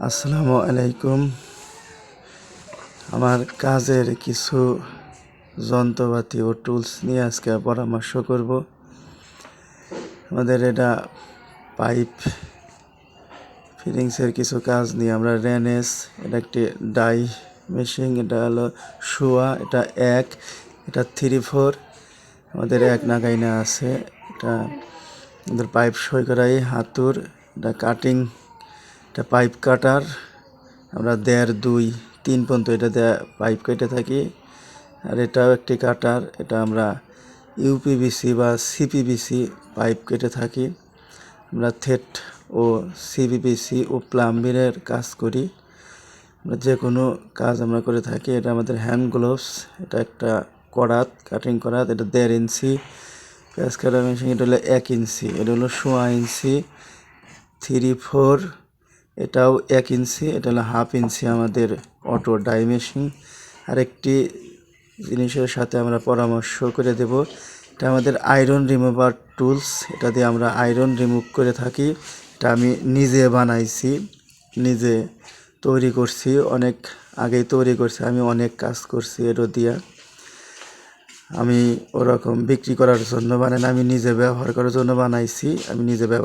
আসসালামু আলাইকুম। আমার কাজের কিছু যন্ত্রপাতি ও টুলস নিয়ে আজকে পরামর্শ করব। আমাদের এটা পাইপ ফিটিংসের কিছু কাজ নিয়ে আমরা রেনেস, এটা একটি ডাই মেশিন, এটা হলো শোয়া, এটা এটা 3-4 আমাদের এক নাগাইনা আছে। এটা আমাদের পাইপ সই করাই হাতুর, এটা কাটিং, এটা পাইপ কাটার। আমরা 1.5, 2, 3 পর্যন্ত এটা দিয়ে পাইপ কেটে থাকি। আর এটাও একটি কাটার, এটা আমরা ইউপিভিসি বা সিপিভিসি পাইপ কেটে থাকি। আমরা থেট ও সিপিভিসি ও প্লাম্বিংয়ের কাজ করি। আমরা যে কোনো কাজ আমরা করে থাকি। এটা আমাদের হ্যান্ড গ্লোভস, এটা একটা করাত, কাটিং করাত, এটা 1.5 ইঞ্চি। পেঁয়াজ কাটা মেশিন, এটা হলো 1 ইঞ্চি, এটা হলো 1.5 ইঞ্চি। 3-4 এটাও 1 ইঞ্চি, এটা হলো 1/2 ইঞ্চি আমাদের অটো ডাই মেশিন। আরেকটি জিনিসের সাথে আমরা পরামর্শ করে দেব, এটা আমাদের আয়রন রিমুভার টুলস, এটা দিয়ে আমরা আয়রন রিমুভ করে থাকি। এটা আমি নিজে বানাইছি, নিজে তৈরি করছি, অনেক আগেই তৈরি করছি, আমি অনেক কাজ করছি এটা দিয়া। আমি ওরকম বিক্রি করার জন্য বানাই না, আমি নিজে ব্যবহার করার জন্য বানাইছি, আমি নিজে ব্যবহার